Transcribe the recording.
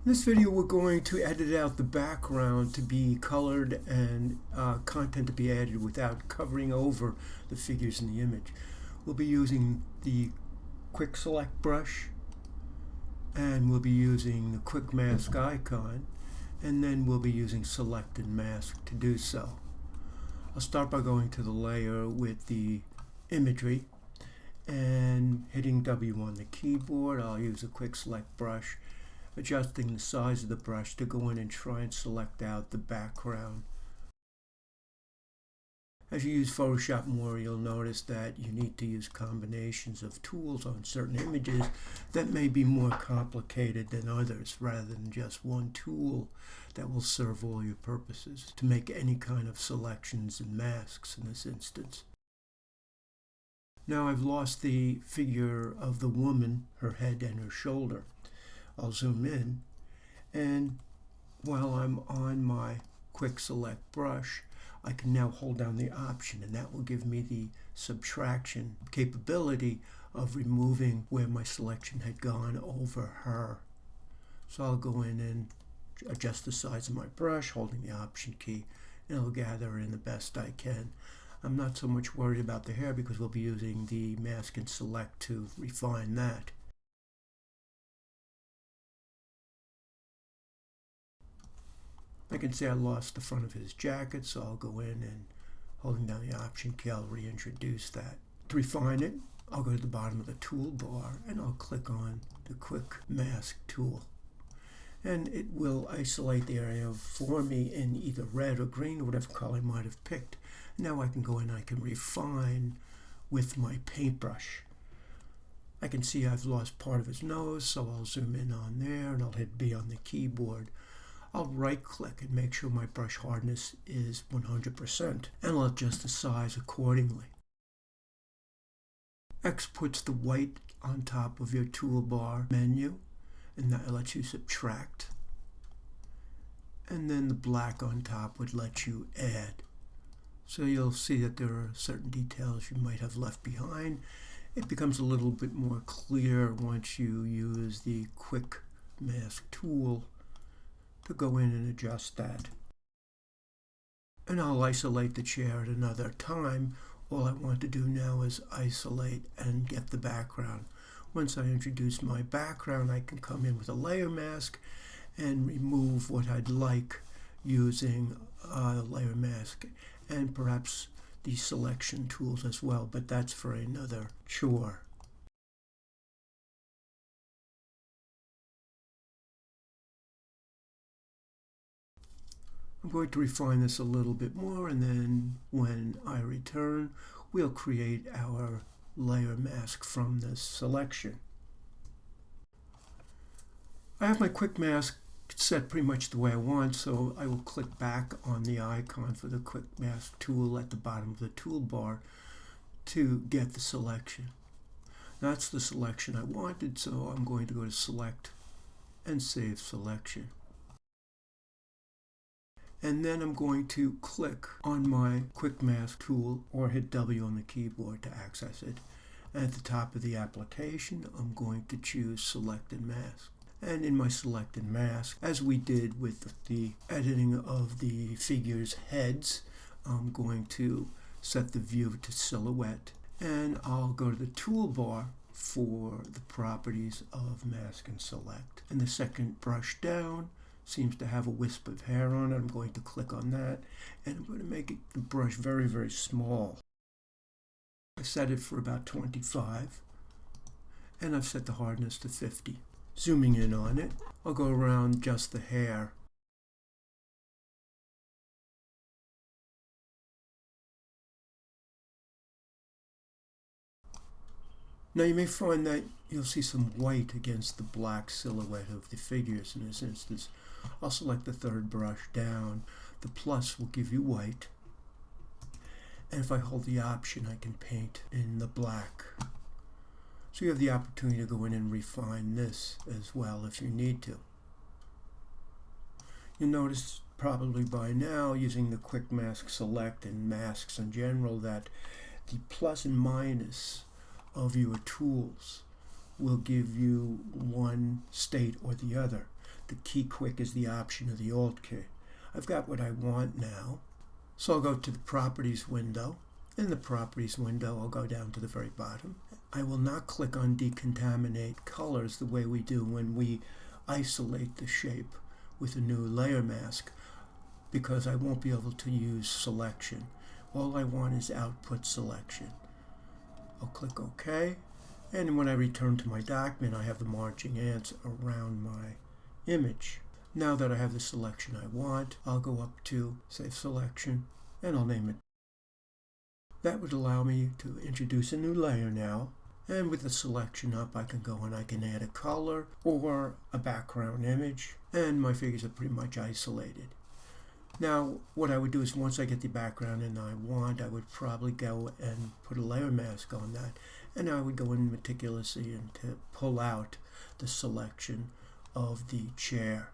In this video we're going to edit out the background to be colored and content to be added without covering over the figures in the image. We'll be using the quick select brush, and we'll be using the quick mask icon, and then we'll be using select and mask to do so. I'll start by going to the layer with the imagery and hitting W on the keyboard. I'll use a quick select brush, adjusting the size of the brush to go in and try and select out the background. As you use Photoshop more, you'll notice that you need to use combinations of tools on certain images that may be more complicated than others, rather than just one tool that will serve all your purposes to make any kind of selections and masks in this instance. Now I've lost the figure of the woman, her head and her shoulder. I'll zoom in, and while I'm on my quick select brush, I can now hold down the Option, and that will give me the subtraction capability of removing where my selection had gone over her. So I'll go in and adjust the size of my brush, holding the Option key, and it'll gather in the best I can. I'm not so much worried about the hair because we'll be using the mask and select to refine that. I can see I lost the front of his jacket, so I'll go in and, holding down the Option key, I'll reintroduce that. To refine it, I'll go to the bottom of the toolbar and I'll click on the Quick Mask tool. And it will isolate the area for me in either red or green or whatever color I might have picked. Now I can go in and I can refine with my paintbrush. I can see I've lost part of his nose, so I'll zoom in on there and I'll hit B on the keyboard. I'll right click and make sure my brush hardness is 100%, and I'll adjust the size accordingly. X puts the white on top of your toolbar menu, and that lets you subtract. And then the black on top would let you add. So you'll see that there are certain details you might have left behind. It becomes a little bit more clear once you use the Quick Mask tool to go in and adjust that. And I'll isolate the chair at another time. All I want to do now is isolate and get the background. Once I introduce my background, I can come in with a layer mask and remove what I'd like using a layer mask and perhaps the selection tools as well, but that's for another chore. I'm going to refine this a little bit more, and then when I return, we'll create our layer mask from this selection. I have my quick mask set pretty much the way I want, so I will click back on the icon for the quick mask tool at the bottom of the toolbar to get the selection. That's the selection I wanted, so I'm going to go to Select and Save Selection. And then I'm going to click on my quick mask tool or hit W on the keyboard to access it. And at the top of the application, I'm going to choose Select and Mask. And in my Select and Mask, as we did with the editing of the figure's heads, I'm going to set the view to silhouette. And I'll go to the toolbar for the properties of Mask and Select. And the second brush down seems to have a wisp of hair on it. I'm going to click on that, and I'm going to make the brush very, very small. I set it for about 25, and I've set the hardness to 50. Zooming in on it, I'll go around just the hair. Now you may find that you'll see some white against the black silhouette of the figures in this instance. I'll select the third brush down. The plus will give you white. And if I hold the Option, I can paint in the black. So you have the opportunity to go in and refine this as well if you need to. You'll notice probably by now, using the Quick Mask Select and masks in general, that the plus and minus of your tools will give you one state or the other. The key quick is the option of the Alt key. I've got what I want now, so I'll go to the Properties window. In the Properties window, I'll go down to the very bottom. I will not click on Decontaminate Colors the way we do when we isolate the shape with a new layer mask, because I won't be able to use selection. All I want is output selection. I'll click OK, and when I return to my document, I have the marching ants around my image. Now that I have the selection I want, I'll go up to Save Selection, and I'll name it. That would allow me to introduce a new layer now, and with the selection up, I can go and I can add a color or a background image, and my figures are pretty much isolated. Now, what I would do is once I get the background and I would probably go and put a layer mask on that, and I would go in meticulously and to pull out the selection of the chair.